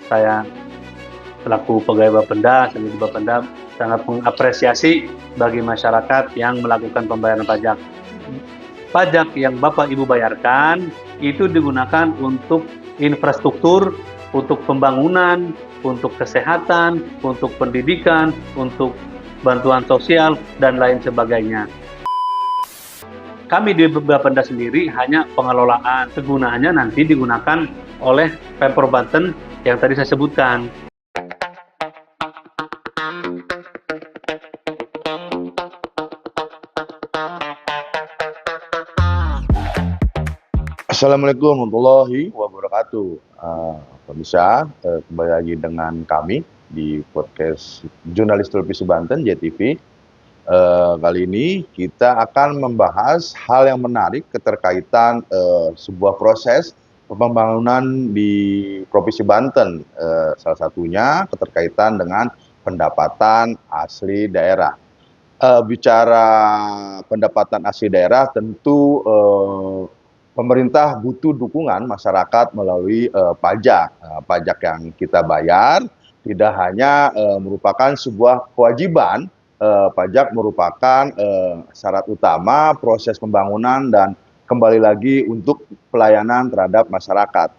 Saya selaku pegawai Bapenda, sebagai Bapenda sangat mengapresiasi bagi masyarakat yang melakukan pembayaran pajak. Pajak yang Bapak Ibu bayarkan itu digunakan untuk infrastruktur, untuk pembangunan, untuk kesehatan, untuk pendidikan, untuk bantuan sosial, dan lain sebagainya. Kami di Bapenda sendiri hanya pengelolaan, kegunaannya nanti digunakan oleh Pemprov Banten yang tadi saya sebutkan. Assalamualaikum warahmatullahi wabarakatuh. Pemirsa, kembali lagi dengan kami di podcast Jurnalis Televisi Banten, JTV. Kali ini kita akan membahas hal yang menarik keterkaitan sebuah proses pembangunan di Provinsi Banten. Salah satunya keterkaitan dengan pendapatan asli daerah. Bicara pendapatan asli daerah, tentu pemerintah butuh dukungan masyarakat melalui pajak. Pajak yang kita bayar tidak hanya merupakan sebuah kewajiban, pajak merupakan syarat utama proses pembangunan dan kembali lagi untuk pelayanan terhadap masyarakat.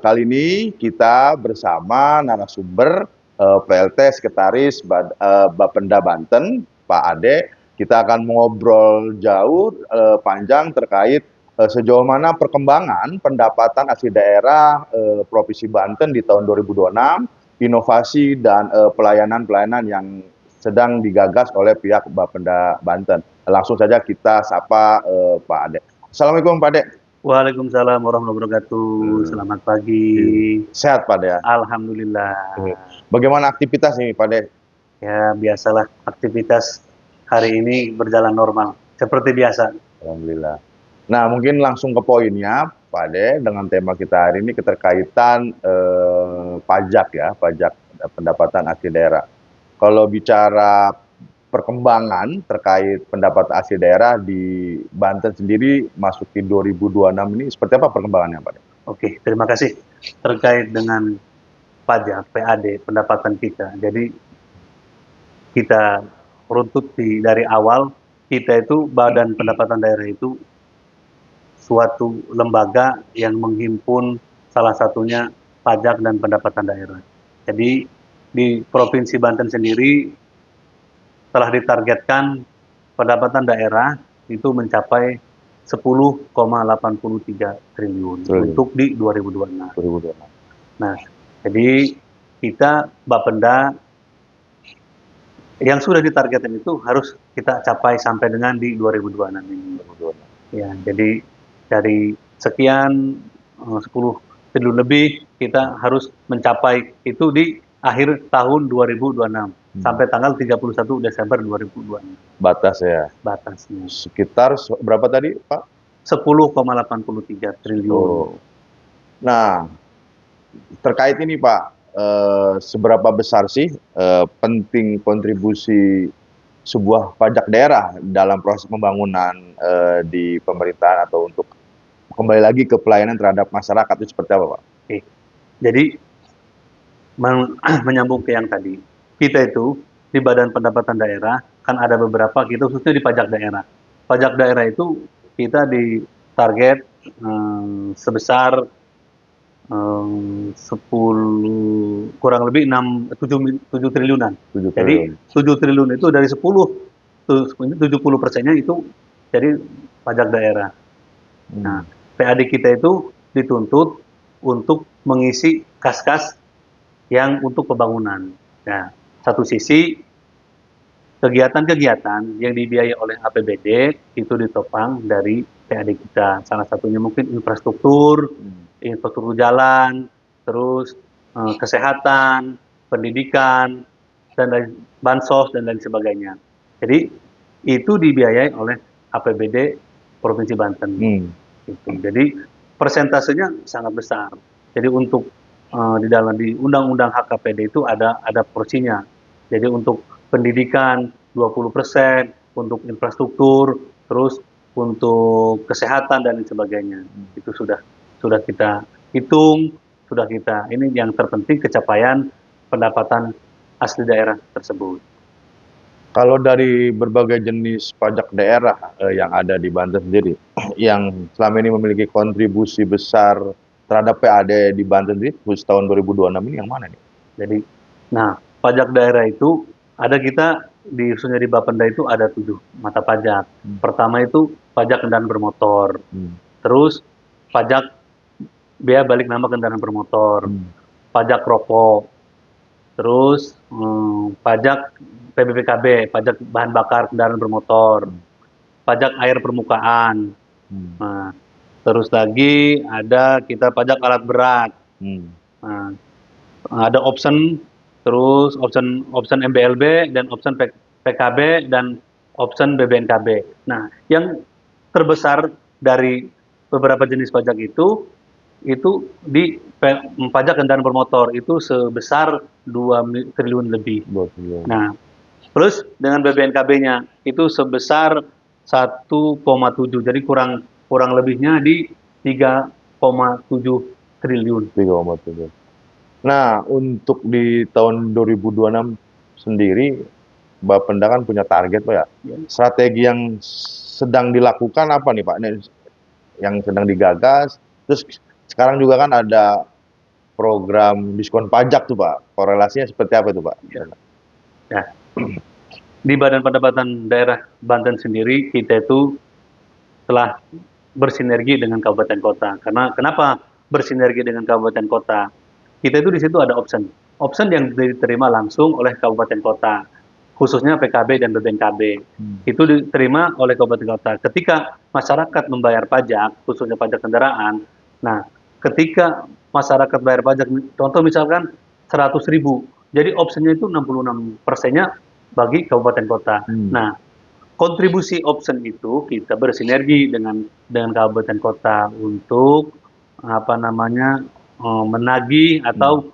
Kali ini kita bersama narasumber PLT Sekretaris Bapenda Banten, Pak Ade. Kita akan mengobrol jauh panjang terkait sejauh mana perkembangan pendapatan asli daerah Provinsi Banten di tahun 2026, inovasi dan pelayanan-pelayanan yang sedang digagas oleh pihak Bapenda Banten. Langsung saja kita sapa Pak Ade. Assalamualaikum Pak Ade. Waalaikumsalam warahmatullahi wabarakatuh. Selamat pagi. Sehat Pak Ade ya? Alhamdulillah. Bagaimana aktivitas nih Pak Ade? Ya, biasalah aktivitas hari ini berjalan normal seperti biasa. Alhamdulillah. Nah, mungkin langsung ke poinnya, Pak Ade, dengan tema kita hari ini keterkaitan pajak ya, pajak pendapatan asli daerah. Kalau bicara perkembangan terkait pendapatan asli daerah di Banten sendiri masuk di 2026 ini seperti apa perkembangannya, Pak Ade? Oke, terima kasih. Terkait dengan pajak PAD pendapatan kita. Jadi kita runtut dari awal, kita itu Badan Pendapatan Daerah itu suatu lembaga yang menghimpun salah satunya pajak dan pendapatan daerah. Jadi di Provinsi Banten sendiri telah ditargetkan pendapatan daerah itu mencapai 10,83 triliun untuk di 2026. Nah, jadi kita Bapenda yang sudah ditargetkan itu harus kita capai sampai dengan di 2026 ini. Ya, jadi dari sekian 10 triliun lebih kita harus mencapai itu di akhir tahun 2026 sampai tanggal 31 Desember 2026. Batas ya? Batasnya. Sekitar berapa tadi Pak? 10,83 triliun. Nah, terkait ini Pak, seberapa besar sih penting kontribusi sebuah pajak daerah dalam proses pembangunan di pemerintahan atau untuk kembali lagi ke pelayanan terhadap masyarakat itu seperti apa Pak? Oke. Jadi menyambung ke yang tadi, kita itu di Badan Pendapatan Daerah kan ada beberapa, kita khususnya di pajak daerah. Pajak daerah itu kita di target sebesar 10 kurang lebih 7 triliunan. 7 Jadi triliun. 7 triliun itu dari 70%-nya itu jadi pajak daerah. Nah, PAD kita itu dituntut untuk mengisi kas-kas yang untuk pembangunan. Nah, satu sisi kegiatan-kegiatan yang dibiayai oleh APBD itu ditopang dari PAD kita. Salah satunya mungkin infrastruktur jalan, terus kesehatan, pendidikan, dan lain, bansos dan lain sebagainya. Jadi itu dibiayai oleh APBD Provinsi Banten. Gitu. Jadi persentasenya sangat besar. Jadi untuk di dalam di Undang-Undang HKPD itu ada porsinya. Jadi untuk pendidikan 20%, untuk infrastruktur, terus untuk kesehatan dan lain sebagainya. Itu sudah kita hitung sudah kita. Ini yang terpenting capaian pendapatan asli daerah tersebut. Kalau dari berbagai jenis pajak daerah yang ada di Banten sendiri, yang selama ini memiliki kontribusi besar terhadap PAD di Banten sendiri, khusus tahun 2026 ini yang mana nih? Jadi, nah pajak daerah itu ada kita di khususnya di Bapenda itu ada 7 mata pajak. Pertama itu pajak kendaraan bermotor, terus pajak biaya balik nama kendaraan bermotor, pajak rokok, terus pajak PBPKB, pajak bahan bakar kendaraan bermotor, pajak air permukaan. Nah, terus lagi ada kita pajak alat berat. Nah, ada option, terus option MBLB dan option PKB dan option BBNKB. Nah, yang terbesar dari beberapa jenis pajak itu di pajak kendaraan bermotor itu sebesar 2 triliun lebih. Nah, plus dengan BBNKB-nya itu sebesar 1,7, jadi kurang lebihnya di 3,7 triliun. 3,7. Nah, untuk di tahun 2026 sendiri, Bapenda kan punya target, Pak ya. Strategi yang sedang dilakukan apa nih, Pak? Yang sedang digagas. Terus sekarang juga kan ada program diskon pajak tuh, Pak. Korelasinya seperti apa tuh, Pak? Ya. Di Badan Pendapatan Daerah Banten sendiri kita itu telah bersinergi dengan kabupaten kota. Karena kenapa bersinergi dengan kabupaten kota? Kita itu di situ ada option yang diterima langsung oleh kabupaten kota, khususnya PKB dan BBNKB. Itu diterima oleh kabupaten kota. Ketika masyarakat membayar pajak, khususnya pajak kendaraan, nah ketika masyarakat bayar pajak, contoh misalkan 100.000, jadi optionnya itu 66%-nya bagi kabupaten kota. Nah, kontribusi option itu kita bersinergi dengan kabupaten kota untuk menagih atau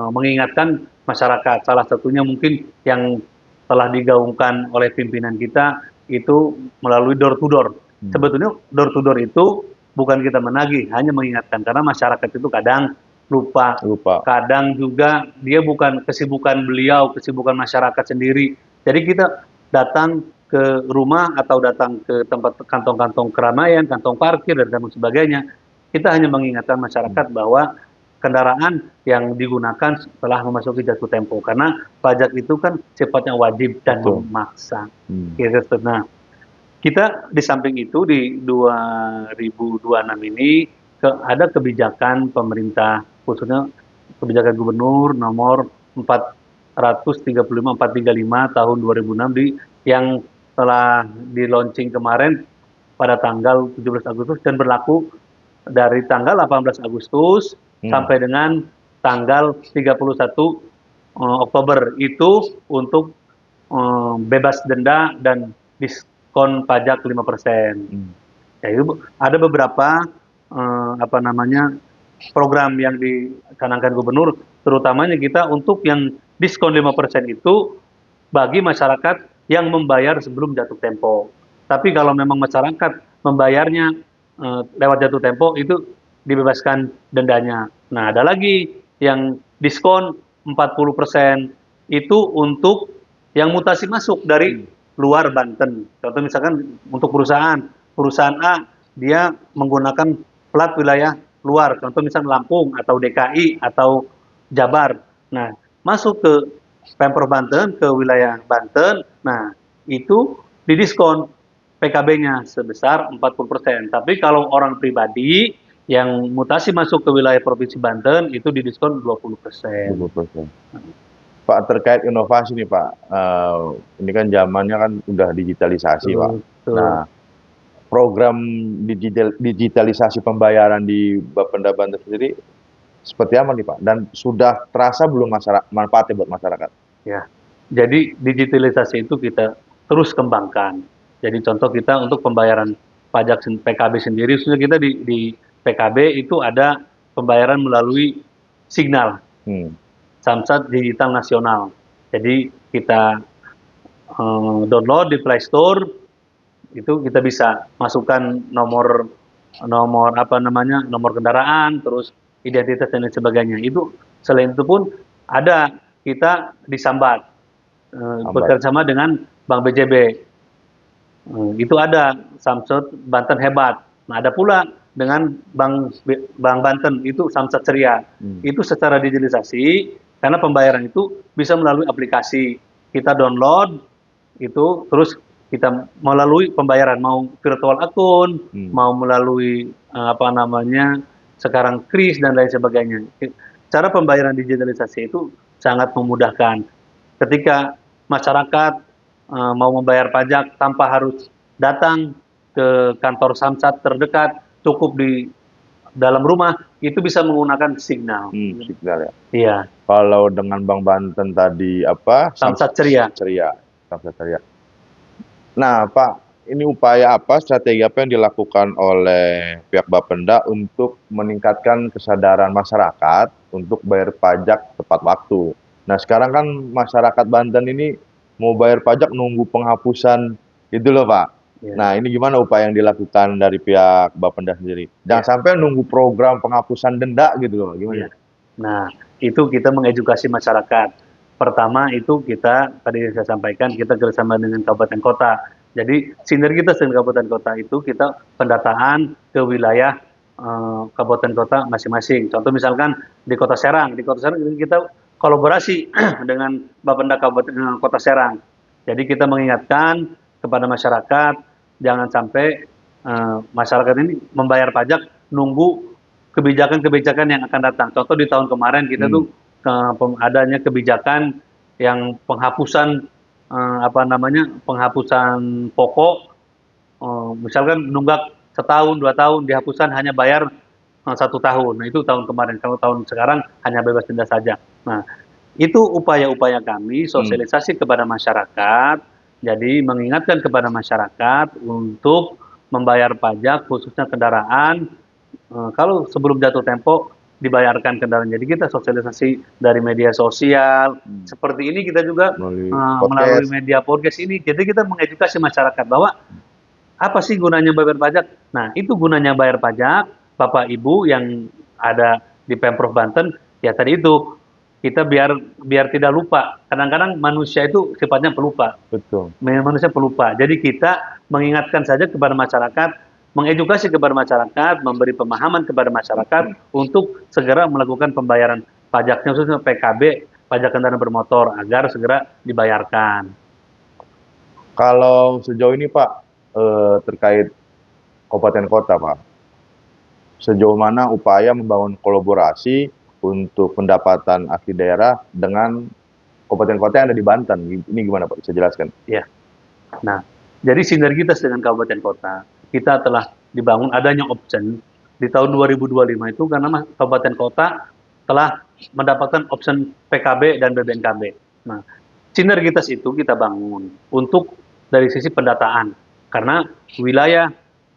mengingatkan masyarakat. Salah satunya mungkin yang telah digaungkan oleh pimpinan kita itu melalui door to door. Sebetulnya door to door itu bukan kita menagih, hanya mengingatkan, karena masyarakat itu kadang lupa. Kadang juga dia bukan kesibukan beliau, kesibukan masyarakat sendiri. Jadi kita datang ke rumah atau datang ke tempat kantong-kantong keramaian, kantong parkir dan sebagainya. Kita hanya mengingatkan masyarakat bahwa kendaraan yang digunakan setelah memasuki jatuh tempo, karena pajak itu kan sifatnya wajib dan memaksa. Nah, kita di samping itu di 2026 ini ada kebijakan pemerintah, khususnya kebijakan gubernur nomor 435 tahun 2006 yang telah di launching kemarin pada tanggal 17 Agustus dan berlaku dari tanggal 18 Agustus sampai dengan tanggal 31 Oktober itu untuk bebas denda dan diskon pajak 5%. Ya, itu ada beberapa program yang dicanangkan gubernur, terutamanya kita untuk yang diskon 5% itu bagi masyarakat yang membayar sebelum jatuh tempo. Tapi kalau memang masyarakat membayarnya lewat jatuh tempo, itu dibebaskan dendanya. Nah, ada lagi yang diskon 40% itu untuk yang mutasi masuk dari luar Banten. Contoh misalkan untuk perusahaan A dia menggunakan plat wilayah luar, contoh misalnya Lampung atau DKI atau Jabar. Nah, masuk ke Pemprov Banten, ke wilayah Banten, nah itu didiskon PKB-nya sebesar 40%. Tapi kalau orang pribadi yang mutasi masuk ke wilayah Provinsi Banten itu didiskon 20%. Pak, terkait inovasi nih Pak, ini kan zamannya kan udah digitalisasi Pak. Nah, program digitalisasi pembayaran di Bapenda Banten sendiri seperti apa nih Pak? Dan sudah terasa belum manfaatnya buat masyarakat? Ya, jadi digitalisasi itu kita terus kembangkan. Jadi contoh kita untuk pembayaran pajak PKB sendiri, sudah kita di PKB itu ada pembayaran melalui Signal, Samsat Digital Nasional. Jadi kita download di Play Store, itu kita bisa masukkan nomor kendaraan, terus identitas dan lain sebagainya. Itu selain itu pun ada kita disambat bekerjasama dengan Bank BJB. Itu ada Samsat Banten Hebat. Nah, ada pula dengan Bank Banten itu Samsat Ceria. Itu secara digitalisasi karena pembayaran itu bisa melalui aplikasi. Kita download itu terus kita melalui pembayaran mau virtual akun, mau melalui apa namanya sekarang kris dan lain sebagainya. Cara pembayaran digitalisasi itu sangat memudahkan. Ketika masyarakat mau membayar pajak tanpa harus datang ke kantor Samsat terdekat, cukup di dalam rumah, itu bisa menggunakan signal. Signal ya. Iya. Kalau dengan Bank Banten tadi apa? Samsat Ceria. Samsat Ceria. Nah, Pak, ini upaya apa, strategi apa yang dilakukan oleh pihak Bapenda untuk meningkatkan kesadaran masyarakat untuk bayar pajak tepat waktu? Nah, sekarang kan masyarakat Banten ini mau bayar pajak nunggu penghapusan itu loh, Pak. Ya. Nah, ini gimana upaya yang dilakukan dari pihak Bapenda sendiri? Jangan sampai nunggu program penghapusan denda gitu loh, gimana? Ya. Nah, itu kita mengedukasi masyarakat. Pertama itu kita, tadi saya sampaikan, kita bersama dengan kabupaten kota. Jadi sinergitas dengan kabupaten kota itu kita pendataan ke wilayah kabupaten kota masing-masing. Contoh misalkan di Kota Serang kita kolaborasi dengan Bapenda Kabupaten Kota Serang. Jadi kita mengingatkan kepada masyarakat jangan sampai masyarakat ini membayar pajak nunggu kebijakan-kebijakan yang akan datang. Contoh di tahun kemarin kita tuh adanya kebijakan yang penghapusan penghapusan pokok, misalkan nunggak setahun 2 tahun dihapuskan hanya bayar 1 tahun. Nah itu tahun kemarin. Kalau tahun sekarang hanya bebas denda saja. Nah itu upaya-upaya kami sosialisasi kepada masyarakat. Jadi mengingatkan kepada masyarakat untuk membayar pajak khususnya kendaraan. Kalau sebelum jatuh tempo dibayarkan kendaraan. Jadi kita sosialisasi dari media sosial. Seperti ini kita juga melalui media podcast ini. Jadi kita mengedukasi masyarakat bahwa apa sih gunanya bayar pajak? Nah, itu gunanya bayar pajak, Bapak Ibu yang ada di Pemprov Banten, ya tadi itu kita biar tidak lupa. Kadang-kadang manusia itu sifatnya pelupa. Betul. Manusia pelupa. Jadi kita mengingatkan saja kepada masyarakat, mengedukasi kepada masyarakat, memberi pemahaman kepada masyarakat untuk segera melakukan pembayaran pajaknya khususnya PKB, pajak kendaraan bermotor agar segera dibayarkan. Kalau sejauh ini Pak terkait kabupaten kota Pak, sejauh mana upaya membangun kolaborasi untuk pendapatan asli daerah dengan kabupaten kota yang ada di Banten? Ini gimana Pak? Bisa jelaskan? Ya. Nah, jadi sinergitas dengan kabupaten kota kita telah dibangun adanya option di tahun 2025 itu karena kabupaten kota telah mendapatkan option PKB dan BBNKB. Nah, sinergitas itu kita bangun untuk dari sisi pendataan karena wilayah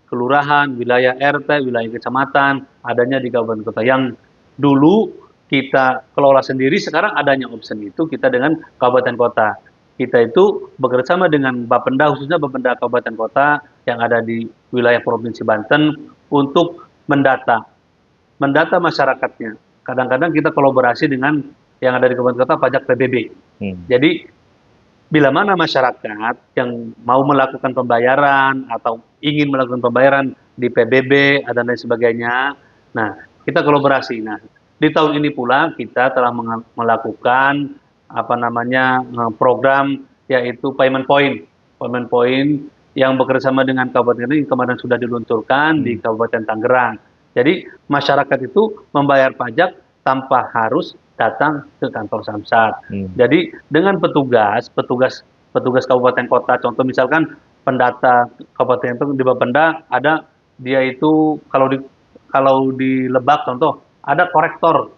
kelurahan, wilayah RT, wilayah kecamatan adanya di kabupaten kota yang dulu kita kelola sendiri, sekarang adanya option itu kita dengan kabupaten kota. Kita itu bekerjasama dengan Bapenda, khususnya Bapenda Kabupaten Kota yang ada di wilayah Provinsi Banten untuk mendata masyarakatnya. Kadang-kadang kita kolaborasi dengan yang ada di Kabupaten Kota pajak PBB. Jadi bila mana masyarakat yang mau melakukan pembayaran atau ingin melakukan pembayaran di PBB dan lain sebagainya, nah kita kolaborasi. Nah di tahun ini pula kita telah melakukan program yaitu payment point yang bekerjasama dengan kabupaten ini kemarin sudah diluncurkan di Kabupaten Tangerang. Jadi masyarakat itu membayar pajak tanpa harus datang ke kantor Samsat. Jadi dengan petugas kabupaten kota, contoh misalkan pendata kabupaten itu di Bapenda ada dia itu kalau di Lebak contoh ada kolektor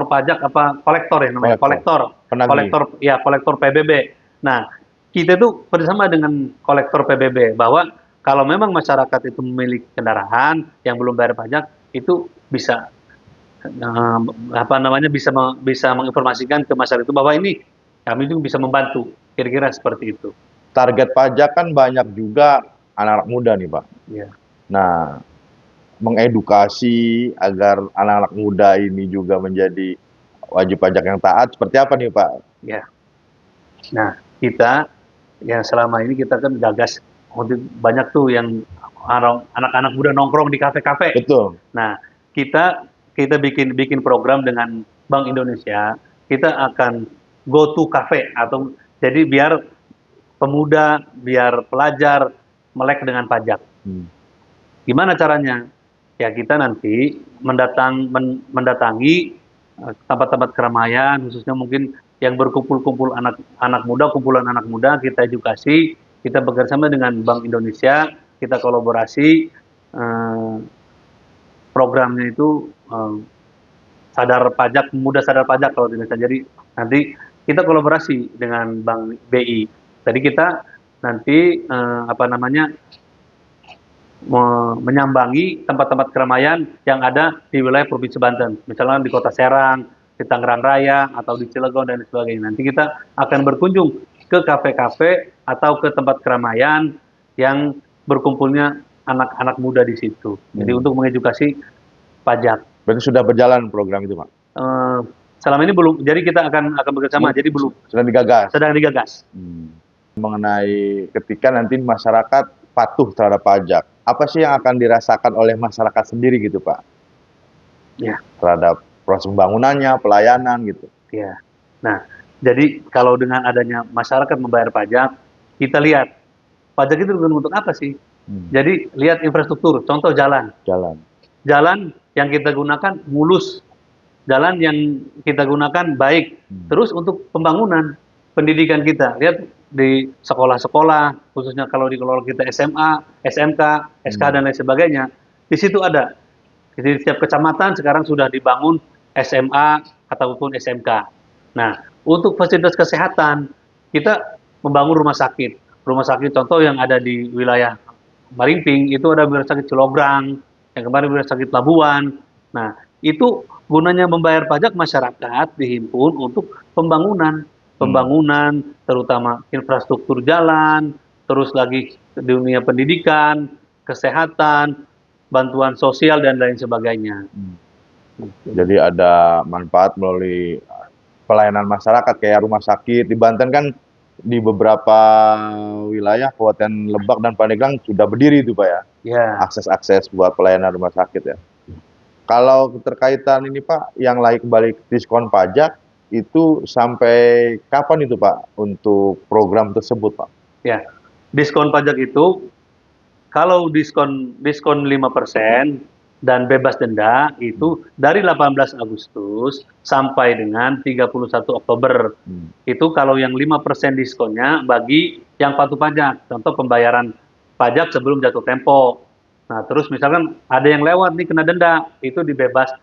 pajak kolektor ya namanya kolektor PBB. Nah kita itu bersama dengan kolektor PBB bahwa kalau memang masyarakat itu memiliki kendaraan yang belum bayar pajak itu bisa bisa menginformasikan ke masyarakat itu bahwa ini kami juga bisa membantu, kira-kira seperti itu. Target pajak kan banyak juga anak-anak muda nih Pak. Ya. Nah mengedukasi agar anak-anak muda ini juga menjadi wajib pajak yang taat, seperti apa nih Pak? Ya. Nah, kita yang selama ini kita kan gagas banyak tuh yang anak-anak muda nongkrong di kafe-kafe. Betul. Nah, kita bikin program dengan Bank Indonesia. Kita akan go to cafe atau jadi biar pemuda, biar pelajar melek dengan pajak. Gimana caranya? Ya kita nanti mendatangi tempat-tempat keramaian, khususnya mungkin yang berkumpul-kumpul anak muda, kumpulan anak muda, kita edukasi, kita bekerjasama dengan Bank Indonesia, kita kolaborasi, programnya itu sadar pajak, muda sadar pajak kalau tidak salah. Jadi nanti kita kolaborasi dengan Bank BI. Tadi kita nanti menyambangi tempat-tempat keramaian yang ada di wilayah Provinsi Banten, misalnya di Kota Serang, di Tangerang Raya, atau di Cilegon dan sebagainya. Nanti kita akan berkunjung ke kafe-kafe atau ke tempat keramaian yang berkumpulnya anak-anak muda di situ. Jadi untuk mengedukasi pajak. Berarti sudah berjalan program itu, Pak? Selama ini belum. Jadi kita akan bekerjasama. Jadi belum. Sedang digagas. Mengenai ketika nanti masyarakat patuh terhadap pajak, apa sih yang akan dirasakan oleh masyarakat sendiri gitu, Pak? Ya. Terhadap proses pembangunannya, pelayanan gitu. Ya. Nah, jadi kalau dengan adanya masyarakat membayar pajak, kita lihat pajak itu untuk apa sih? Jadi lihat infrastruktur, contoh jalan. Jalan yang kita gunakan mulus, jalan yang kita gunakan baik. Terus untuk pembangunan pendidikan kita, lihat di sekolah-sekolah, khususnya kalau dikelola kita SMA, SMK, SK dan lain sebagainya, di situ ada. Jadi setiap kecamatan sekarang sudah dibangun SMA ataupun SMK. Nah, untuk fasilitas kesehatan kita membangun rumah sakit. Rumah sakit contoh yang ada di wilayah Marimping itu ada rumah sakit Cilograng, yang kemarin rumah sakit Labuan. Nah, itu gunanya membayar pajak masyarakat dihimpun untuk pembangunan, terutama infrastruktur jalan, terus lagi dunia pendidikan, kesehatan, bantuan sosial dan lain sebagainya. Jadi ada manfaat melalui pelayanan masyarakat kayak rumah sakit di Banten kan, di beberapa wilayah Kabupaten Lebak dan Pandeglang sudah berdiri itu Pak ya. Akses-akses buat pelayanan rumah sakit ya. Kalau keterkaitan ini Pak, yang lain kembali diskon pajak itu sampai kapan itu Pak untuk program tersebut Pak? Ya, diskon pajak itu kalau diskon 5% dan bebas denda itu dari 18 Agustus sampai dengan 31 Oktober. Itu kalau yang 5% diskonnya bagi yang patuh pajak. Contoh pembayaran pajak sebelum jatuh tempo. Nah, terus misalkan ada yang lewat nih kena denda, itu dibebas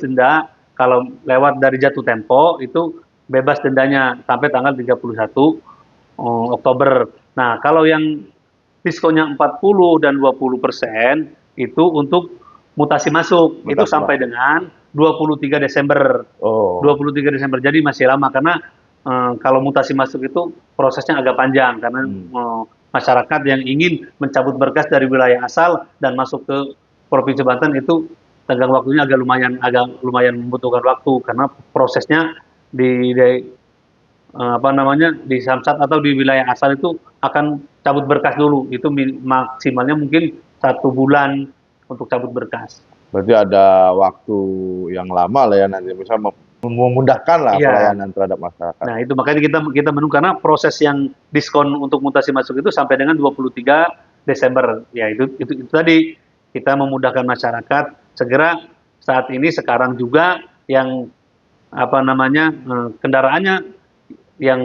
denda. Kalau lewat dari jatuh tempo itu bebas dendanya sampai tanggal 31 Oktober. Nah, kalau yang diskonnya 40 dan 20% itu untuk mutasi masuk, itu sampai dengan 23 Desember. 23 Desember, jadi masih lama karena kalau mutasi masuk itu prosesnya agak panjang karena masyarakat yang ingin mencabut berkas dari wilayah asal dan masuk ke Provinsi Banten itu tenggang waktunya agak lumayan membutuhkan waktu karena prosesnya di Samsat atau di wilayah asal itu akan cabut berkas dulu, itu maksimalnya mungkin 1 bulan untuk cabut berkas. Berarti ada waktu yang lama lah ya nanti, misalnya memudahkan lah pelayanan terhadap masyarakat. Nah itu makanya kita menunggu karena proses yang diskon untuk mutasi masuk itu sampai dengan 23 Desember. Ya itu tadi kita memudahkan masyarakat segera saat ini sekarang juga yang kendaraannya yang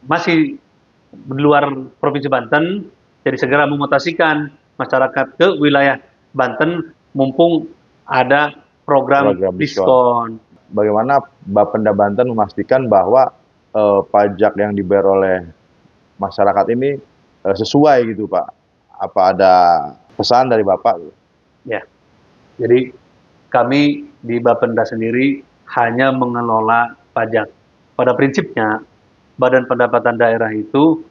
masih di luar Provinsi Banten, jadi segera memutasikan masyarakat ke wilayah Banten mumpung ada program diskon. Bagaimana Bapenda Banten memastikan bahwa pajak yang dibayar oleh masyarakat ini sesuai gitu Pak? Apa ada pesan dari Bapak? Ya, jadi kami di Bapenda sendiri hanya mengelola pajak. Pada prinsipnya, Badan Pendapatan Daerah itu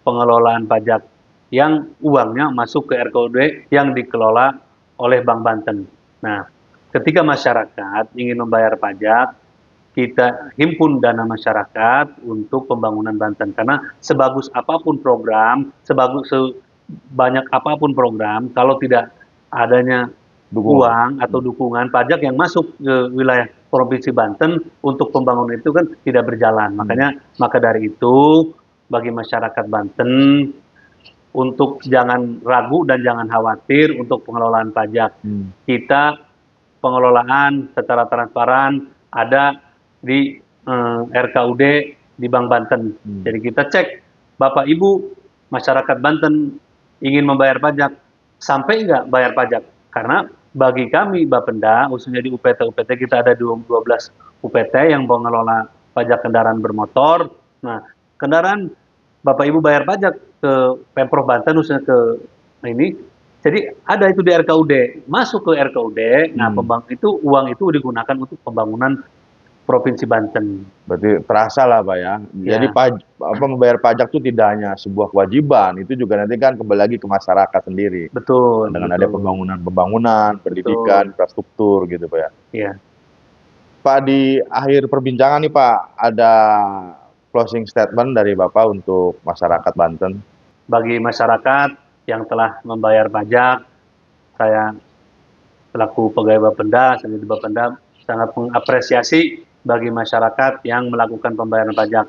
pengelolaan pajak yang uangnya masuk ke RKUD yang dikelola oleh Bank Banten. Nah, ketika masyarakat ingin membayar pajak, kita himpun dana masyarakat untuk pembangunan Banten. Karena sebagus apapun program, sebanyak apapun program, kalau tidak adanya uang atau dukungan pajak yang masuk ke wilayah Provinsi Banten untuk pembangunan itu kan tidak berjalan. Maka dari itu, bagi masyarakat Banten, untuk jangan ragu dan jangan khawatir untuk pengelolaan pajak. Kita pengelolaan secara transparan ada di RKUD di Bank Banten. Jadi kita cek, Bapak Ibu masyarakat Banten ingin membayar pajak, sampai nggak bayar pajak? Karena bagi kami Bapenda, khususnya di UPT kita ada 12 UPT yang mengelola pajak kendaraan bermotor. Nah, kendaraan Bapak Ibu bayar pajak ke Pemprov Banten, khususnya ke ini, jadi ada itu di RKUD, masuk ke RKUD. Nah, uang itu digunakan untuk pembangunan Provinsi Banten. Berarti terasa lah Pak ya. Jadi membayar pajak itu tidak hanya sebuah kewajiban, itu juga nanti kan kembali lagi ke masyarakat sendiri. Betul. Dengan ada pembangunan, pendidikan, infrastruktur gitu Pak ya. Iya. Pak, di akhir perbincangan nih Pak, ada closing statement dari Bapak untuk masyarakat Banten. Bagi masyarakat yang telah membayar pajak, saya selaku pegawai Bapenda, sangat mengapresiasi bagi masyarakat yang melakukan pembayaran pajak.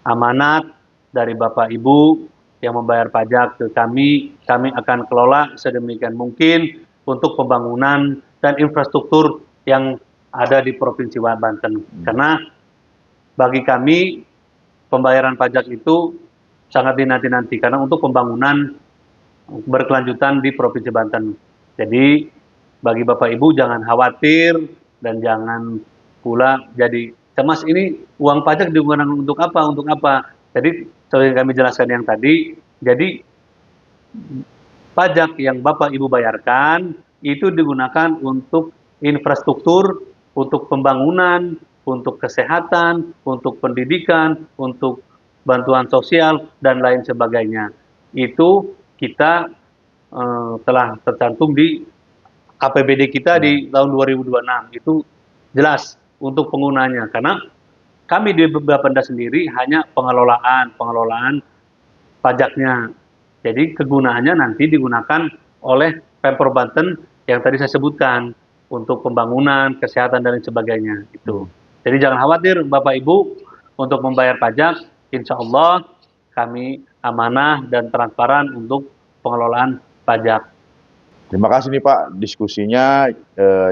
Amanat dari Bapak Ibu yang membayar pajak ke kami akan kelola sedemikian mungkin untuk pembangunan dan infrastruktur yang ada di Provinsi Banten. Karena bagi kami pembayaran pajak itu sangat dinanti-nanti karena untuk pembangunan berkelanjutan di Provinsi Banten. Jadi bagi Bapak Ibu jangan khawatir dan jangan pula jadi cemas, ini uang pajak digunakan untuk apa? Untuk apa? Jadi seperti kami jelaskan yang tadi, jadi pajak yang Bapak Ibu bayarkan itu digunakan untuk infrastruktur, untuk pembangunan, untuk kesehatan, untuk pendidikan, untuk bantuan sosial dan lain sebagainya. Itu kita telah tercantum di APBD kita di tahun 2026, itu jelas untuk penggunanya. Karena kami di Bapenda sendiri hanya pengelolaan pajaknya. Jadi kegunaannya nanti digunakan oleh Pemprov Banten yang tadi saya sebutkan untuk pembangunan, kesehatan dan lain sebagainya. Itu. Jadi jangan khawatir Bapak Ibu untuk membayar pajak, insya Allah kami amanah dan transparan untuk pengelolaan pajak. Terima kasih nih Pak, diskusinya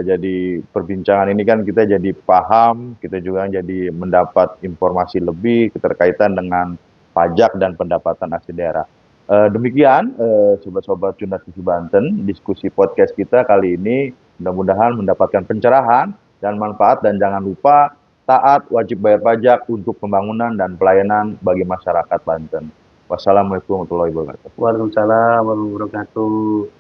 jadi perbincangan ini kan kita jadi paham, kita juga jadi mendapat informasi lebih keterkaitan dengan pajak dan pendapatan asli daerah. Demikian sobat-sobat Jurnalis TV Banten, diskusi podcast kita kali ini mudah-mudahan mendapatkan pencerahan dan manfaat, dan jangan lupa taat wajib bayar pajak untuk pembangunan dan pelayanan bagi masyarakat Banten. Wassalamualaikum warahmatullahi wabarakatuh. Waalaikumsalam warahmatullahi wabarakatuh.